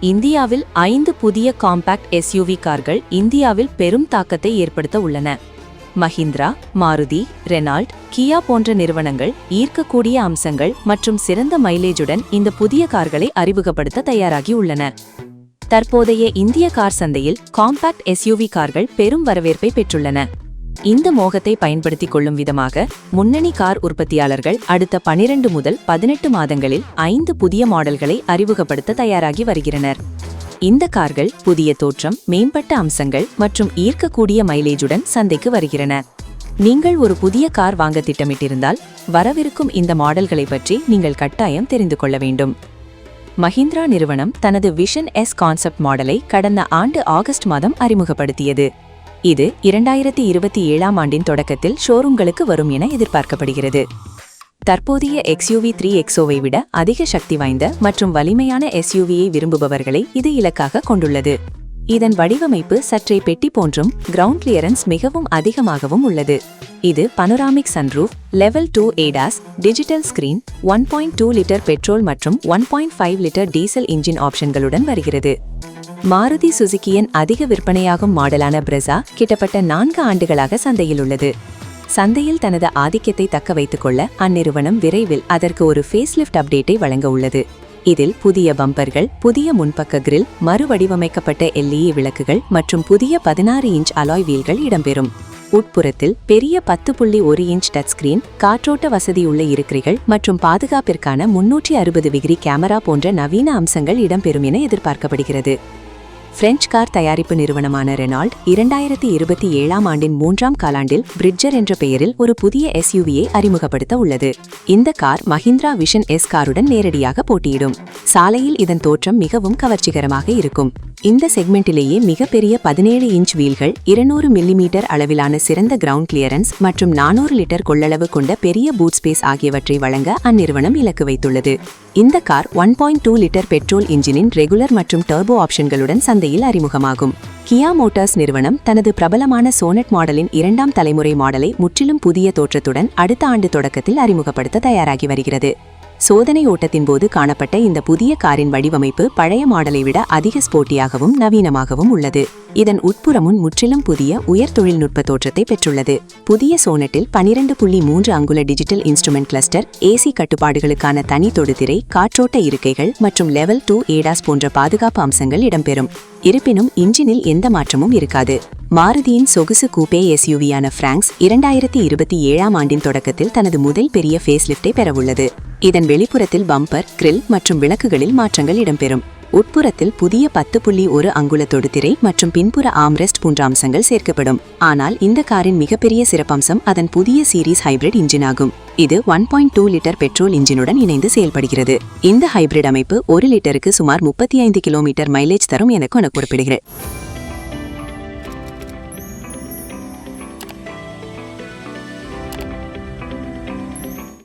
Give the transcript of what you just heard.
இந்தியாவில் 5 புதிய compact SUV கார்கள் இந்தியாவில் பெரும் தாக்கத்தை ஏற்படுத்த உள்ளன. மஹிந்திரா, மாருதி, ரெனால்ட், கியா போன்ற நிறுவனங்கள் ஈர்க்கக்கூடிய அம்சங்கள் மற்றும் சிறந்த மைலேஜுடன் இந்த புதிய கார்களை அறிமுகப்படுத்த தயாராகி உள்ளன. தற்போதைய இந்திய கார் சந்தையில் காம்பாக்ட் எஸ்யூவி கார்கள் பெரும் வரவேற்பை பெற்றுள்ளன. இந்த மோகத்தை பயன்படுத்திக் கொள்ளும் விதமாக முன்னணி கார் உற்பத்தியாளர்கள் அடுத்த 12 முதல் 18 மாதங்களில் 5 புதிய மாடல்களை அறிமுகப்படுத்த தயாராகி வருகின்றனர். இந்த கார்கள் புதிய தோற்றம், மேம்பட்ட அம்சங்கள் மற்றும் ஈர்க்கக்கூடிய மைலேஜுடன் சந்தைக்கு வருகின்றன. நீங்கள் ஒரு புதிய கார் வாங்க திட்டமிட்டிருந்தால் வரவிருக்கும் இந்த மாடல்களை பற்றி நீங்கள் கட்டாயம் தெரிந்து கொள்ள வேண்டும். மஹிந்திரா நிறுவனம் தனது விஷன் எஸ் கான்செப்ட் மாடலை கடந்த ஆண்டு ஆகஸ்ட் மாதம் அறிமுகப்படுத்தியது. இது 2027ஆம் ஆண்டின் தொடக்கத்தில் ஷோரூம்களுக்கு வரும் என எதிர்பார்க்கப்படுகிறது. தற்போதைய XUV 3XO-வை விட அதிக சக்தி வாய்ந்த மற்றும் வலிமையான SUV-யை விரும்புபவர்களை இது இலக்காக கொண்டுள்ளது. இதன் வடிவமைப்பு சற்றே பெட்டி போன்றும் கிரவுண்ட் கிளியரன்ஸ் மிகவும் அதிகமாகவும் உள்ளது. இது panoramic sunroof, level 2 ADAS, digital screen, 1.2 litre petrol மற்றும் 1.5 லிட்டர் டீசல் இன்ஜின் ஆப்ஷன்களுடன் வருகிறது. மாருதி சுசுகியின் அதிக விற்பனையாகும் மாடலான பிரெஸா கிட்டத்தட்ட 4 ஆண்டுகளாக சந்தையில் உள்ளது. சந்தையில் தனது ஆதிக்கத்தை தக்க வைத்துக் கொள்ள அந்நிறுவனம் விரைவில் அதற்கு ஒரு ஃபேஸ்லிஃப்ட் அப்டேட்டை வழங்க உள்ளது. இதில் புதிய பம்பர்கள், புதிய முன்பக்க கிரில், மறுவடிவமைக்கப்பட்ட LED விளக்குகள் மற்றும் புதிய 16 இன்ச் அலாய் வீல்கள் இடம்பெறும். உட்புறத்தில் பெரிய 10.1 இன்ச் டச் ஸ்கிரீன், காற்றோட்ட வசதியுள்ள இருக்கைகள் மற்றும் பாதுகாப்பிற்கான 360 டிகிரி கேமரா போன்ற நவீன அம்சங்கள் இடம்பெறும் என எதிர்பார்க்கப்படுகிறது. பிரெஞ்சு கார் தயாரிப்பு நிறுவனமான ரெனால்ட் 2027ஆம் ஆண்டின் 3ஆம் காலாண்டில் பிரிட்ஜர் என்ற பெயரில் ஒரு புதிய SUV-யை அறிமுகப்படுத்த உள்ளது. இந்த கார் மஹிந்திரா விஷன் எஸ் காருடன் நேரடியாக போட்டியிடும். சாலையில் இதன் தோற்றம் மிகவும் கவர்ச்சிகரமாக இருக்கும். இந்த செக்மெண்டிலேயே மிகப்பெரிய 17 இன்ச் வீல்கள், 200 மில்லிமீட்டர் அளவிலான சிறந்த கிரவுண்ட் கிளியரன்ஸ் மற்றும் 400 லிட்டர் கொள்ளளவு கொண்ட பெரிய பூட் ஸ்பேஸ் ஆகியவற்றை வழங்க அந்நிறுவனம் இலக்கு வைத்துள்ளது. இந்த கார் 1.2 லிட்டர் பெட்ரோல் இன்ஜினின் ரெகுலர் மற்றும் டர்போ ஆப்ஷன்களுடன் சந்தையில் அறிமுகமாகும். கியா மோட்டார்ஸ் நிறுவனம் தனது பிரபலமான சோனட் மாடலின் 2ஆம் தலைமுறை மாடலை முற்றிலும் புதிய தோற்றத்துடன் அடுத்த ஆண்டு தொடக்கத்தில் அறிமுகப்படுத்த தயாராகி வருகிறது. சோதனை ஓட்டத்தின் போது காணப்பட்ட இந்த புதிய காரின் வடிவமைப்பு பழைய மாடலை விட அதிக ஸ்போர்ட்டியாகவும் நவீனமாகவும் உள்ளது. இதன் உட்புறமும் முற்றிலும் புதிய உயர் தொழில்நுட்ப தோற்றத்தை பெற்றுள்ளது. புதிய சோனட்டில் 12.3 அங்குல டிஜிட்டல் இன்ஸ்ட்ருமெண்ட் கிளஸ்டர், AC கட்டுப்பாடுகளுக்கான தனி தொடுதிரை, காற்றோட்ட இருக்கைகள் மற்றும் லெவல் 2 ADAS போன்ற பாதுகாப்பு அம்சங்கள் இடம்பெறும். இருப்பினும் இன்ஜினில் எந்த மாற்றமும் இருக்காது. மாருதியின் சொகுசு கூப்பே SUV-யான ஃப்ராங்க்ஸ் 2027ஆம் ஆண்டின் தொடக்கத்தில் தனது முதல் பெரிய ஃபேஸ்லிஃப்டை பெறவுள்ளது. இதன் வெளிப்புறத்தில் பம்பர், கிரில் மற்றும் விளக்குகளில் மாற்றங்கள் இடம்பெறும். உட்புறத்தில் புதிய 10.1 அங்குல தொடுதிரை மற்றும் பின்புற ஆம்ரெஸ்ட் போன்ற அம்சங்கள் சேர்க்கப்படும். ஆனால் இந்த காரின் மிகப்பெரிய சிறப்பம்சம் அதன் புதிய சீரீஸ் ஹைபிரிட் இன்ஜின் ஆகும். இது 1.2 லிட்டர் பெட்ரோல் இன்ஜினுடன் இணைந்து செயல்படுகிறது. இந்த ஹைபிரிட் அமைப்பு 1 லிட்டருக்கு சுமார் 35 கிலோமீட்டர் மைலேஜ் தரும் என குறிப்பிடுகிறது.